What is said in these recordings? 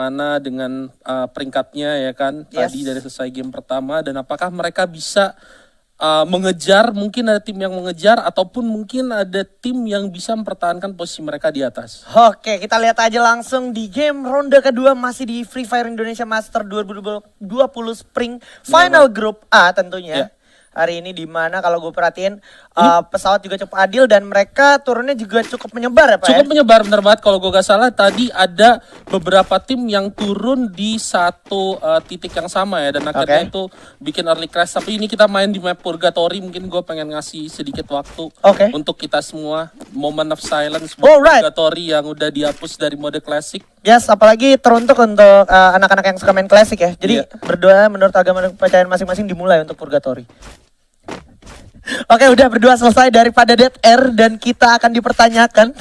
bagaimana dengan peringkatnya ya kan tadi dari selesai game pertama, dan apakah mereka bisa mengejar, mungkin ada tim yang mengejar ataupun mungkin ada tim yang bisa mempertahankan posisi mereka di atas. Oke, kita lihat aja langsung di game ronde kedua masih di Free Fire Indonesia Master 2020 Spring Final Group A tentunya. Hari ini di mana kalau gue perhatiin pesawat juga cukup adil dan mereka turunnya juga cukup menyebar ya Pak. Cukup menyebar, bener banget. Kalau gue gak salah tadi ada beberapa tim yang turun di satu titik yang sama ya, dan akhirnya itu bikin early crash. Tapi ini kita main di map Purgatory, mungkin gue pengen ngasih sedikit waktu untuk kita semua. Moment of silence buat Purgatory yang udah dihapus dari mode klasik. Yes, apalagi teruntuk untuk anak-anak yang suka main klasik ya. Jadi berdoa menurut agama dan kepercayaan masing-masing dimulai untuk Purgatory. Oke, udah berdua selesai daripada Dead Air dan kita akan dipertanyakan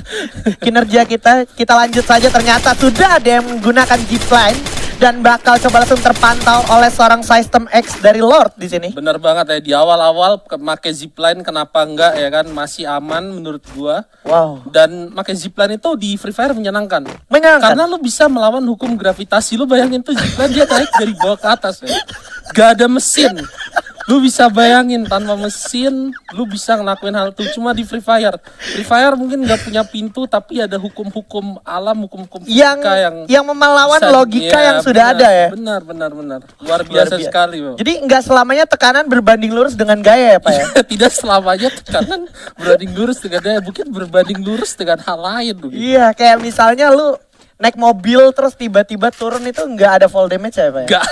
kinerja kita. Kita lanjut saja, ternyata sudah ada yang menggunakan zipline dan bakal coba langsung terpantau oleh seorang System X dari Lord di sini. Bener banget ya, di awal-awal pakai zipline kenapa enggak ya kan, masih aman menurut gua. Wow. Dan pakai zipline itu di Free Fire menyenangkan. Karena lu bisa melawan hukum gravitasi. Lu bayangin tuh zipline dia naik dari bawah ke atas ya. Gak ada mesin. Lu bisa bayangin tanpa mesin, lu bisa ngelakuin hal itu cuma di Free Fire. Free Fire mungkin nggak punya pintu, tapi ada hukum-hukum alam, hukum-hukum fisika yang melawan logika yang sudah ada ya. Benar. Luar biasa sekali, Bro. Jadi nggak selamanya tekanan berbanding lurus dengan gaya ya Pak ya? Tidak selamanya tekanan berbanding lurus dengan gaya, mungkin berbanding lurus dengan hal lain. Begitu. Iya, kayak misalnya lu naik mobil terus tiba-tiba turun itu nggak ada fall damage ya Pak ya? Nggak.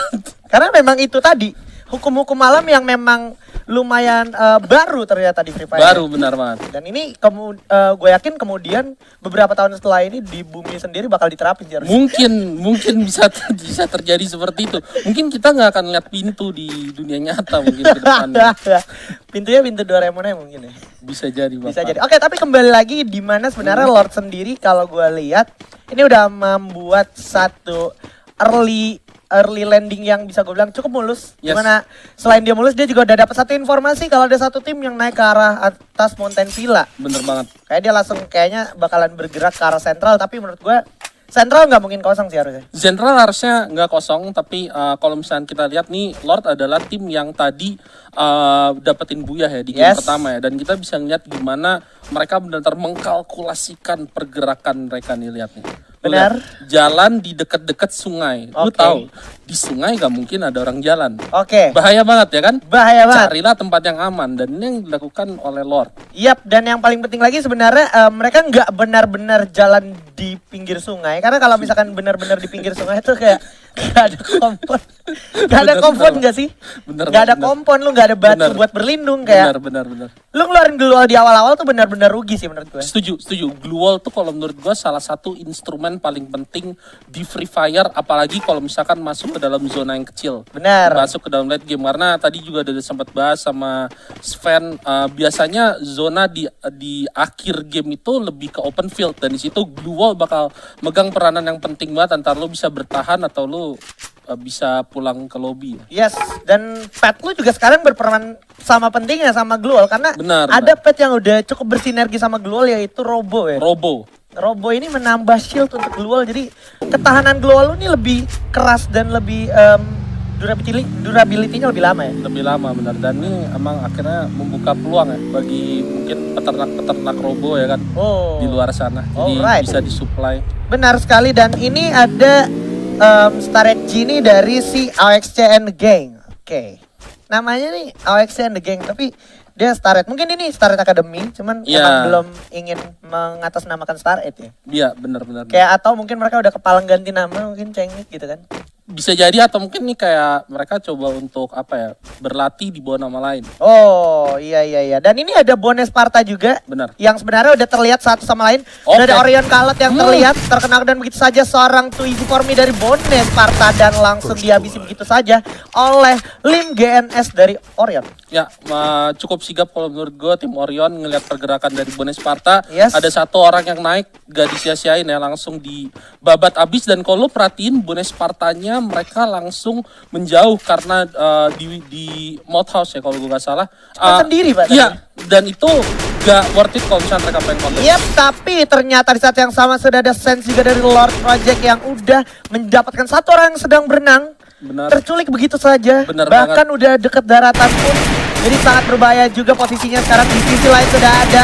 Karena memang itu tadi hukum-hukum alam yang memang lumayan baru ternyata di Free Fire. Baru, benar banget. Dan ini gue yakin kemudian beberapa tahun setelah ini di bumi sendiri bakal diterapin. Mungkin bisa terjadi seperti itu. Mungkin kita nggak akan lihat pintu di dunia nyata mungkin ke depannya. Pintunya pintu Doraemon mungkin ya. Bisa jadi, Bapak. Bisa jadi. Oke, tapi kembali lagi di mana sebenarnya Lord sendiri kalau gue lihat ini udah membuat satu early landing yang bisa gue bilang cukup mulus. Dimana selain dia mulus, dia juga udah dapat satu informasi kalau ada satu tim yang naik ke arah atas Mountain Villa. Bener banget. Kayak dia langsung kayaknya bakalan bergerak ke arah sentral, tapi menurut gue sentral nggak mungkin kosong sih harusnya. Sentral harusnya nggak kosong, tapi kalau misalnya kita lihat nih, Lord adalah tim yang tadi dapetin buyah ya di game pertama ya, dan kita bisa lihat gimana mereka benar-benar mengkalkulasikan pergerakan mereka nih, lihat nih. Benar. Jalan di dekat-dekat sungai. Lu tahu, di sungai gak mungkin ada orang jalan. Bahaya banget ya kan? Bahaya banget. Carilah tempat yang aman, dan ini yang dilakukan oleh Lord. Yap, dan yang paling penting lagi sebenarnya mereka nggak benar-benar jalan di pinggir sungai. Karena kalau misalkan benar-benar di pinggir sungai itu kayak gak ada kompon. Gak ada kompon gak sih? Gak ada kompon, lu gak ada batu buat berlindung kayak. Benar. Lu ngeluarin glue wall di awal-awal tuh benar-benar rugi sih menurut gue. Setuju. Glue wall tuh kalau menurut gue salah satu instrumen paling penting di Free Fire, apalagi kalau misalkan masuk ke dalam zona yang kecil. Benar. Masuk ke dalam late game, karena tadi juga udah sempat bahas sama Sven, biasanya zona di akhir game itu lebih ke open field, dan di situ glue wall bakal megang peranan yang penting banget, antara lu bisa bertahan atau lu bisa pulang ke lobby. Yes, dan pet lu juga sekarang berperan sama pentingnya sama glue wall, karena ada pet yang udah cukup bersinergi sama glue wall, yaitu Robo ya. Robo ini menambah shield untuk glue wall, jadi ketahanan glue wall ini lebih keras dan lebih durability-nya lebih lama ya. Lebih lama, benar. Dan ini emang akhirnya membuka peluang ya bagi mungkin peternak Robo ya kan di luar sana. Jadi bisa disuplai. Benar sekali, dan ini ada strategy ini dari si AOXC and the Gang. Namanya nih AOXC and the Gang, tapi dia Starred. Mungkin ini Starred Academy, cuman emang belum ingin mengatasnamakan Starred ya. Iya, benar. Kayak atau mungkin mereka udah kepalang ganti nama, mungkin cengit gitu kan. Bisa jadi, atau mungkin nih kayak mereka coba untuk berlatih di bawah nama lain. Oh iya. Dan ini ada Bone Sparta juga. Benar. Yang sebenarnya udah terlihat satu sama lain. Ada Orion Kalot yang terlihat terkenal, dan begitu saja seorang 2 easy for me dari Bone Sparta, dan langsung dihabisi begitu saja oleh Lim GNS dari Orion. Ya, cukup sigap kalau menurut gue tim Orion ngelihat pergerakan dari Bone Sparta. Ada satu orang yang naik, gak disia-siain ya, langsung dibabat abis. Dan kalau lo perhatiin Bone Spartanya akhirnya mereka langsung menjauh karena di Mode House ya kalau gue gak salah. Sendiri Pak. Iya, dan itu gak worth it kalau misalnya mereka pengen konten. Yep, tapi ternyata di saat yang sama sudah ada sense juga dari Lord Project yang udah mendapatkan satu orang yang sedang berenang. Benar. Terculik begitu saja. Benar bahkan banget. udah deket daratan pun. Jadi sangat berbahaya juga posisinya sekarang. Di sisi lain sudah ada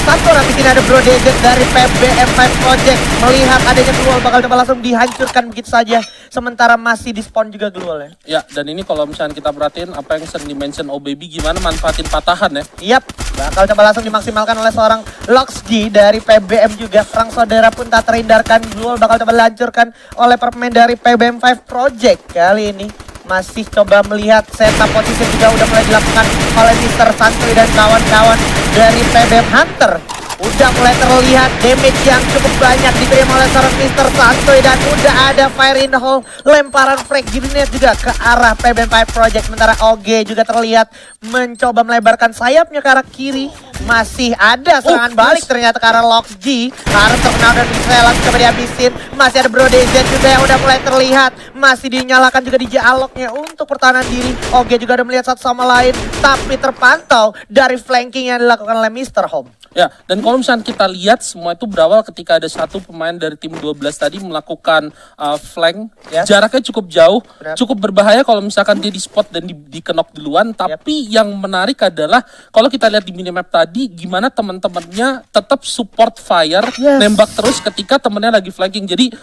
satu orang di sini, ada Bro Desert dari PBM5 Project. Melihat adanya Glual bakal coba langsung dihancurkan begitu saja. Sementara masih di spawn juga Glual ya. Ya, dan ini kalau misalnya kita perhatiin apa yang sering di-mention Baby gimana manfaatin patahan ya. Yap, bakal coba langsung dimaksimalkan oleh seorang Loxg dari PBM juga. Perang saudara pun tak terhindarkan. Glual bakal coba dihancurkan oleh pemain dari PBM5 Project. Kali ini masih coba melihat setup posisi juga udah mulai dilakukan oleh Mr. Santuy dan kawan-kawan dari PBM Hunter. Udah mulai terlihat damage yang cukup banyak diterima oleh seorang Mr. Santuy dan udah ada fire in the hole, lemparan frag grenade juga ke arah PBM5 Project. Sementara OG juga terlihat mencoba melebarkan sayapnya ke arah kiri. Masih ada serangan balik ternyata ke arah Loxg. Harus terkenal dan bisa langsung coba dihabisin. Masih ada Bro DZ juga yang udah mulai terlihat. Masih dinyalakan juga di dialognya untuk pertahanan diri. OG juga udah melihat satu sama lain. Tapi terpantau dari flanking yang dilakukan oleh Mr. Home. Ya, dan kalau misalnya kita lihat semua itu berawal ketika ada satu pemain dari tim 12 tadi melakukan flank. Yes. Jaraknya cukup jauh, Benar. cukup berbahaya kalau misalkan dia di spot dan di-knock duluan. Tapi yang menarik adalah kalau kita lihat di minimap tadi, gimana teman-temannya tetap support fire, Yes. nembak terus ketika temennya lagi flanking. Jadi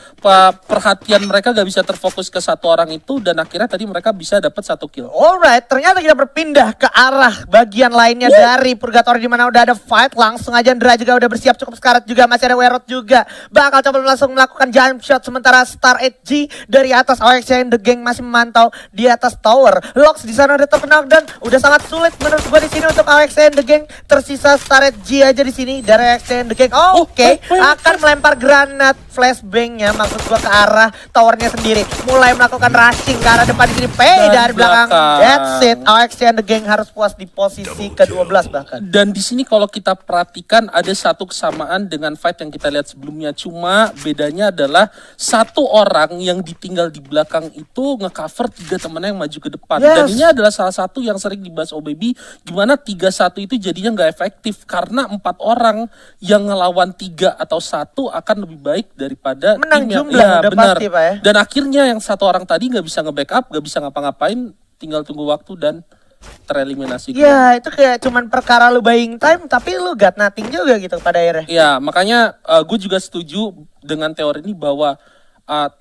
perhatian mereka gak bisa terfokus ke satu orang itu dan akhirnya tadi mereka bisa dapat satu kill. Alright, ternyata kita berpindah ke arah bagian lainnya dari Purgatory di mana udah ada fight. Langsung aja Ndra juga udah bersiap cukup sekarat juga. Masih ada Werot juga. Bakal coba langsung melakukan jump shot. Sementara Star HG dari atas OXC and the Gang masih memantau di atas tower. Lox di sana udah terkena dan udah sangat sulit menurut gua di sini untuk OXC and the Gang. Tersisa Star HG aja di sini dari OXC and the Gang. Oke, akan melempar granat flashbangnya maksud gua ke arah towernya sendiri. Mulai melakukan rushing ke arah depan di sini. Dari belakang. That's it. OXC and the Gang harus puas di posisi ke-12 bahkan. Dan di sini kalau kita perhatikan ada satu kesamaan dengan fight yang kita lihat sebelumnya. Cuma bedanya adalah satu orang yang ditinggal di belakang itu ngecover 3 temennya yang maju ke depan. Yes. Dan ini adalah salah satu yang sering dibahas Baby. Gimana 3-1 itu jadinya nggak efektif. Karena 4 orang yang ngelawan 3 atau 1 akan lebih baik daripada Menang tim yang jumlah, udah benar. pasti, Pak, ya. Dan akhirnya yang satu orang tadi nggak bisa nge-backup, nggak bisa ngapa-ngapain, tinggal tunggu waktu dan tereliminasi. Ya itu kayak cuman perkara lu buying time tapi lu got nothing juga gitu pada akhirnya. Ya makanya gue juga setuju dengan teori ini bahwa 3-1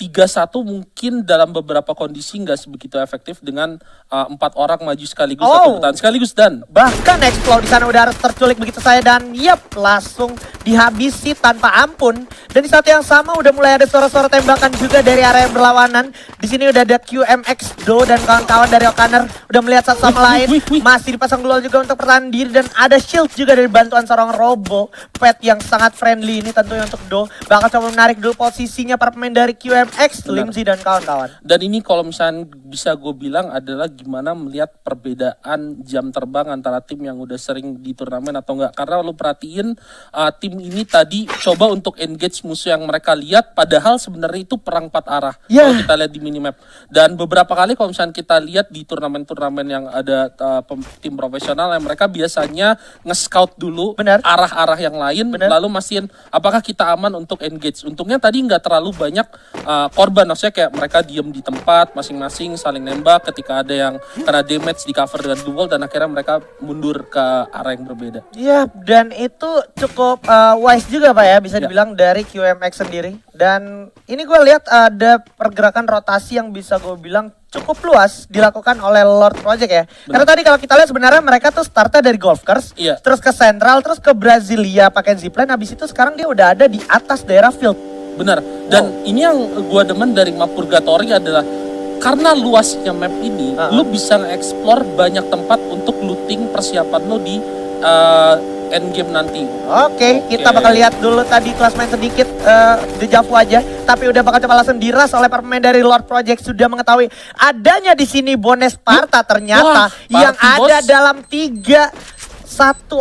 mungkin dalam beberapa kondisi nggak sebegitu efektif dengan 4 orang maju sekaligus atau bertahan sekaligus dan bahkan Explode di sana udah harus terculik begitu saya dan langsung dihabisi tanpa ampun. Dan di saat yang sama udah mulai ada suara-suara tembakan juga dari area yang berlawanan. Di sini udah ada QMX Do dan kawan-kawan dari Okaner udah melihat satu sama lain. Masih dipasang Glual juga untuk pertahanan diri dan ada shield juga dari bantuan seorang Robo Pet yang sangat friendly ini tentunya untuk Do. Bakal coba menarik dulu posisinya para pemain dari QMX, Limzy dan kawan-kawan. Dan ini kalau misalnya bisa gue bilang adalah gimana melihat perbedaan jam terbang antara tim yang udah sering di turnamen atau enggak. Karena lu perhatiin tim ini tadi coba untuk engage musuh yang mereka lihat padahal sebenarnya itu perang 4 arah. Kalau kita lihat di minimap. Dan beberapa kali kalau misalnya kita lihat di turnamen-turnamen yang ada tim profesional yang mereka biasanya nge-scout dulu arah-arah yang lain lalu mastiin apakah kita aman untuk engage. Untungnya tadi nggak terlalu banyak korban, maksudnya kayak mereka diem di tempat masing-masing saling nembak ketika ada yang kena damage di cover dengan dual dan akhirnya mereka mundur ke arah yang berbeda. Iya, dan itu cukup wise juga Pak ya bisa dibilang dari QMX sendiri. Dan ini gue lihat ada pergerakan rotasi yang bisa gue bilang cukup luas dilakukan oleh Lord Project ya. Karena tadi kalau kita lihat sebenarnya mereka tuh startnya dari Golfkers, terus ke Central, terus ke Brasilia pakai zipline, habis itu sekarang dia udah ada di atas daerah field. Benar. Dan ini yang gue demen dari map Purgatory adalah karena luasnya map ini, lu bisa nge-explore banyak tempat untuk looting persiapan lu di endgame nanti. Oke, kita bakal lihat dulu tadi klasmen sedikit dejavu aja, tapi udah bakal coba langsung diras oleh pemain dari Lord Project sudah mengetahui adanya di sini Bones Sparta ternyata yang ada dalam 1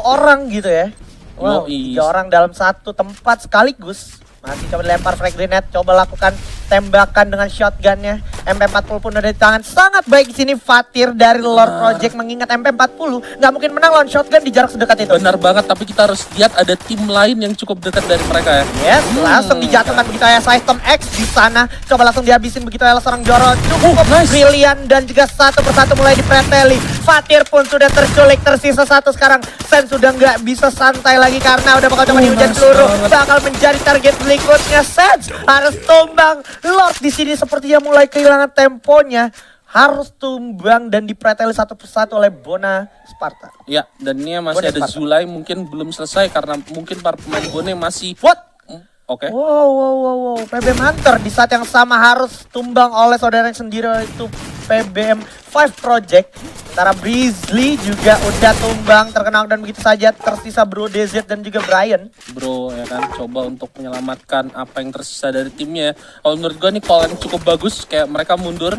orang gitu ya. Wow, 3 orang dalam satu tempat sekaligus. Masih coba dilempar frag grenade, coba lakukan tembakan dengan shotgunnya. MP40 pun ada di tangan. Sangat baik di sini Fatir dari Lord Project, mengingat MP40 nggak mungkin menang lawan shotgun di jarak sedekat itu. Benar banget, tapi kita harus lihat ada tim lain yang cukup dekat dari mereka ya. Yes, langsung dijatuhkan begitu ya System X di sana. Coba langsung dihabisin begitu ya seorang Joro. Cukup brilian dan juga satu persatu mulai dipreteli. Fatir pun sudah terculik, tersisa satu sekarang. Sen sudah nggak bisa santai lagi karena udah bakal coba dihujan peluru. Bakal menjadi target berikutnya. Sen harus tumbang. Lord di sini sepertinya mulai kehilangan temponya. Harus tumbang dan dipreteli satu persatu oleh Bona Sparta. Ya, dan ini masih ada Zulai, mungkin belum selesai karena mungkin para pemain Bone masih Oke. Wow. PBM Hunter di saat yang sama harus tumbang oleh saudaranya sendiri, itu PBM 5 Project. Sementara Brizzly juga udah tumbang, terkena dan begitu saja. Tersisa Bro DZ dan juga Brian. Bro ya kan, coba untuk menyelamatkan apa yang tersisa dari timnya. Kalau menurut gue nih call yang cukup bagus, kayak mereka mundur,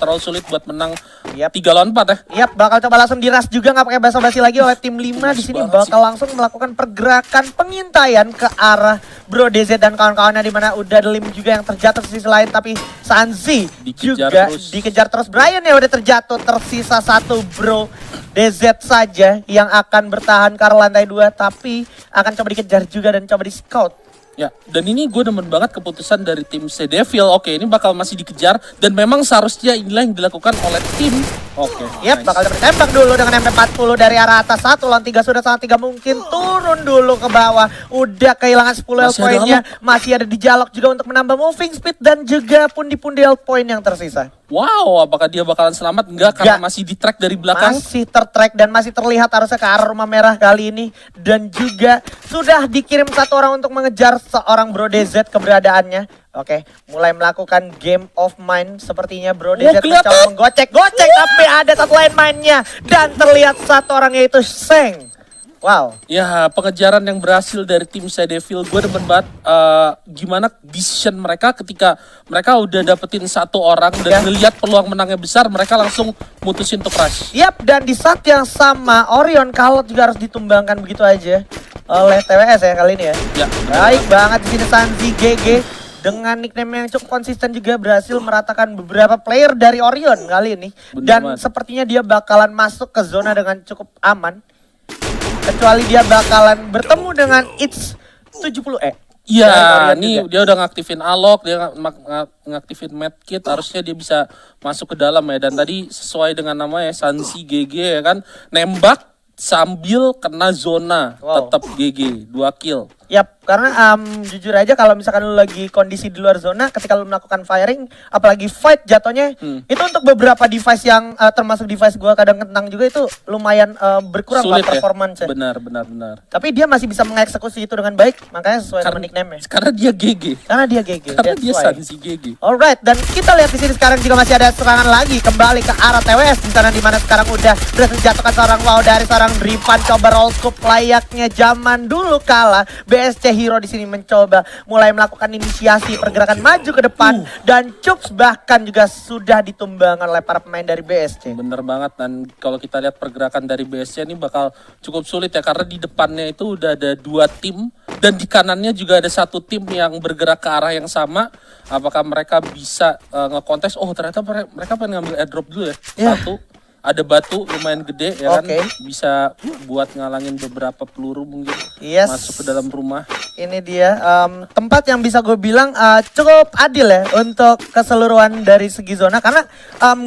terlalu sulit buat menang 3 lawan 4 ya. Yap, bakal coba langsung diras juga, nggak pakai basa-basi lagi oleh tim 5 di sini. Bakal langsung melakukan pergerakan pengintaian ke arah Bro DZ dan kawan-kawannya, di mana udah ada Lim juga yang terjatuh di sisi lain, tapi Sanzi dikejar terus. Brian ya udah terjatuh, tersisa satu Bro DZ saja yang akan bertahan ke arah lantai 2, tapi akan coba dikejar juga dan coba di scout. Ya, dan ini gue demen banget keputusan dari tim Cdevil. Oke, ini bakal masih dikejar dan memang seharusnya inilah yang dilakukan oleh tim. Oke. Yap, bakal ditembak dulu dengan MP40 dari arah atas. 1 lawan 3 sudah sangat 3 mungkin. Turun dulu ke bawah. Udah kehilangan 10 health point-nya. Masih ada di dialog juga untuk menambah moving speed dan juga pundi-pundi health point yang tersisa. Wow, apakah dia bakalan selamat? Enggak, karena masih di track dari belakang. Masih tertrack dan masih terlihat harusnya ke arah rumah merah kali ini. Dan juga sudah dikirim satu orang untuk mengejar seorang Bro DZ keberadaannya. Oke, mulai melakukan game of mind sepertinya Bro DZ mencoba menggocek-gocek, tapi ada satu lain mainnya. Dan terlihat satu orang yaitu Seng. Wow. Ya, pengejaran yang berhasil dari tim Cdevil. Gue demen banget gimana decision mereka ketika mereka udah dapetin satu orang dan ngelihat peluang menangnya besar, mereka langsung mutusin untuk rush. Yap, dan di saat yang sama Orion Kalot juga harus ditumbangkan begitu aja oleh TWS ya kali ini ya. Ya, baik banget di sini Sanzi GG dengan nickname yang cukup konsisten juga berhasil meratakan beberapa player dari Orion kali ini. Dan sepertinya dia bakalan masuk ke zona dengan cukup aman. Kecuali dia bakalan bertemu dengan It's 70E. Iya, ini dia udah ngaktifin Alok, dia ngaktifin Medkit, harusnya dia bisa masuk ke dalam ya. Dan tadi sesuai dengan namanya Sansi GG ya kan, nembak sambil kena zona, tetap GG, 2 kill. Yap, karena jujur aja kalau misalkan lu lagi kondisi di luar zona, ketika lu melakukan firing, apalagi fight jatuhnya, itu untuk beberapa device yang termasuk device gua kadang kentang juga itu lumayan berkurang sulit performance ya. Benar. Tapi dia masih bisa mengeksekusi itu dengan baik, makanya sesuai dengan nickname-nya. Karena dia GG. Karena dia Sansi GG. Alright, dan kita lihat di sini sekarang juga masih ada serangan lagi kembali ke arah TWS di sana, di mana sekarang udah berhasil menjatuhkan seorang dari seorang Drivan. Coba roll scope layaknya zaman dulu kala. BSC Hero di sini mencoba mulai melakukan inisiasi pergerakan maju ke depan dan Chups bahkan juga sudah ditumbangkan oleh para pemain dari BSC. Bener banget, dan kalau kita lihat pergerakan dari BSC ini bakal cukup sulit ya, karena di depannya itu udah ada 2 tim dan di kanannya juga ada 1 tim yang bergerak ke arah yang sama. Apakah mereka bisa ngekontes? Oh, ternyata mereka pengen ngambil airdrop dulu ya. 1 ada batu lumayan gede ya kan, bisa buat ngalangin beberapa peluru mungkin masuk ke dalam rumah. Ini dia tempat yang bisa gue bilang cukup adil ya untuk keseluruhan dari segi zona, karena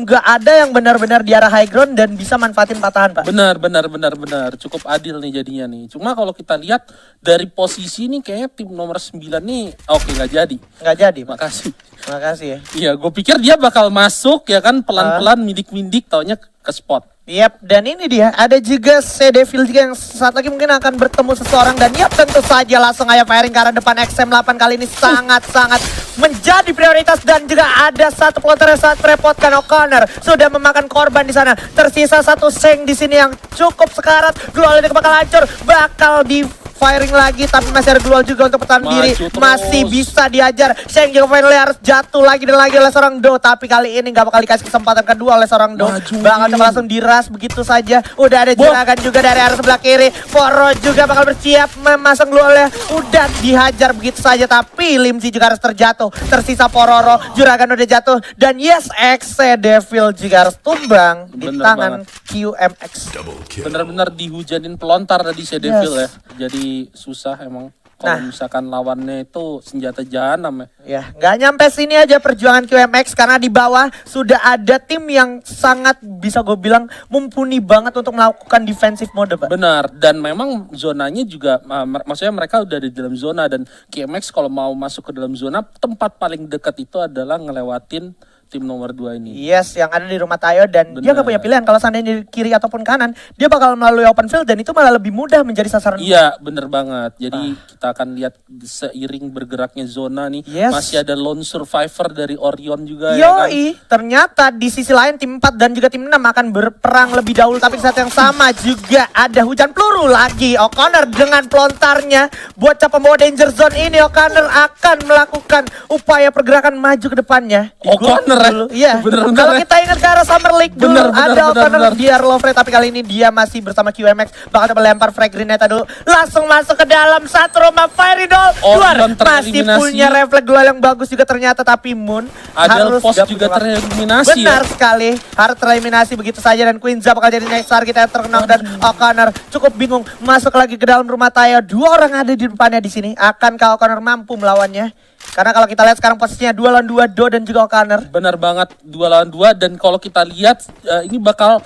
gak ada yang benar-benar di arah high ground dan bisa manfaatin patahan, Pak. Benar, cukup adil nih jadinya nih. Cuma kalau kita lihat dari posisi nih kayaknya tim nomor 9 nih nggak jadi. Makasih ya. Iya, gue pikir dia bakal masuk ya kan, pelan-pelan mindik-mindik, taunya ke spot. Yap, dan ini dia ada juga Cdevil juga yang saat lagi mungkin akan bertemu seseorang, dan yap tentu saja langsung aja firing ke arah depan. XM8 kali ini sangat-sangat menjadi prioritas, dan juga ada satu pelontar yang sangat merepotkan. O'Connor sudah memakan korban di sana. Tersisa 1 Seng di sini yang cukup sekarat. Dual ini bakal hancur, bakal di firing lagi, tapi masih ada Glual juga untuk bertahan diri. Masih bisa diajar. Sheng juga finally harus jatuh lagi dan lagi oleh seorang Do, tapi kali ini gak bakal dikasih kesempatan kedua oleh seorang Do. Bakal coba langsung diras begitu saja. Udah ada juragan juga dari arah sebelah kiri. Foro juga bakal bersiap memasang Glualnya. Udah dihajar begitu saja, tapi Limzi juga harus terjatuh. Tersisa Pororo, juragan udah jatuh, dan yes, Exe Devil juga harus tumbang di tangan QMX. Bener-bener dihujanin pelontar tadi si Devil ya. Jadi susah emang kalau misalkan lawannya itu senjata jahanam ya. Ya, nggak nyampe sini aja perjuangan QMX karena di bawah sudah ada tim yang sangat bisa gue bilang mumpuni banget untuk melakukan defensive mode, Pak. Benar, dan memang zonanya juga, maksudnya mereka udah di dalam zona, dan QMX kalau mau masuk ke dalam zona, tempat paling dekat itu adalah ngelewatin tim nomor 2 ini. Yes, yang ada di rumah Tayo, dan dia gak punya pilihan. Kalau seandainya di kiri ataupun kanan, dia bakal melalui open field dan itu malah lebih mudah menjadi sasaran. Iya, bener banget. Jadi kita akan lihat seiring bergeraknya zona nih, masih ada lone survivor dari Orion juga. Yoi, ternyata di sisi lain tim 4 dan juga tim 6 akan berperang lebih dahulu, tapi saat yang sama juga ada hujan peluru lagi. O'Connor dengan pelontarnya buat pembawa danger zone ini, O'Connor akan melakukan upaya pergerakan maju ke depannya. O'Connor iya. Kalau kita ingat ke arah Summer League dulu, ada O'Connor di Arlovre, tapi kali ini dia masih bersama QMX. Bakal melempar frag grenade dulu, langsung masuk ke dalam satu rumah Fairy Doll. Keluar, masih punya refleks duel yang bagus juga ternyata, tapi Moon harus pos juga tereliminasi. Benar sekali, harus tereliminasi begitu saja, dan Quinza bakal jadi next target yang terkenal, dan O'Connor cukup bingung masuk lagi ke dalam rumah Tayo. 2 orang ada di depannya di sini. Akankah O'Connor mampu melawannya? Karena kalau kita lihat sekarang posisinya 2 lawan 2, Do dan juga O'Connor. Benar banget, 2 lawan 2, dan kalau kita lihat ini bakal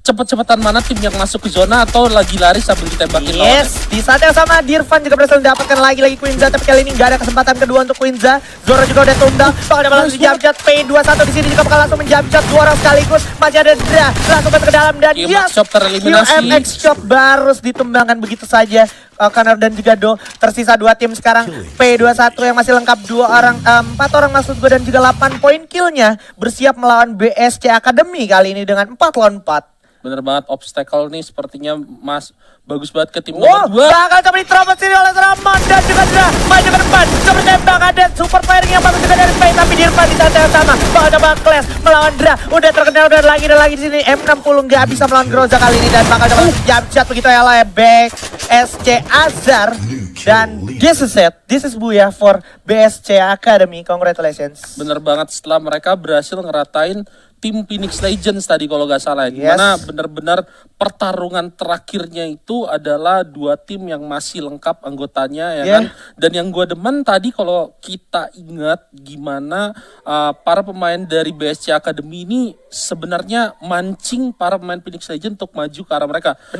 cepet-cepetan mana tim yang masuk ke zona atau lagi lari sambil ditembakin lawan. Yes, di saat yang sama Dirvan juga berhasil mendapatkan lagi Quinza, tapi kali ini nggak ada kesempatan kedua untuk Quinza. Zoro juga udah tumbang, bakal dapat langsung dijamjat. P21 di sini juga bakal langsung menjamjat 2 orang sekaligus. Masih ada Dra, langsung ke dalam, dan Shop tereliminasi. QMX Shop baru ditumbangkan begitu saja. O'Connor dan juga Do, tersisa 2 tim sekarang. P21 yang masih lengkap 4 orang maksud gue, dan juga 8 poin killnya, bersiap melawan BSC Academy kali ini dengan 4 lawan 4. Bener banget, obstacle nih sepertinya bagus banget ke tim nomor 2. Bakal coba diterobos sini oleh Ramon, dan juga Dra maju ke depan, coba tembak, ada super firing yang bagus juga dari Space, tapi Dirvan di saat yang sama bakal coba clash melawan Dra. Udah terkenal dan lagi di sini. M60 nggak bisa melawan Groza kali ini, dan bakal coba jump shot begitu ya oleh back SC Azhar, dan this is Buya for BSC Academy. Congratulations. Bener banget, setelah mereka berhasil ngeratain tim Phoenix Legends tadi kalau nggak salah, dimana benar-benar pertarungan terakhirnya itu adalah 2 tim yang masih lengkap anggotanya ya kan. Dan yang gue demen tadi kalau kita ingat gimana para pemain dari BSC Academy ini sebenarnya mancing para pemain Phoenix Legends untuk maju ke arah mereka.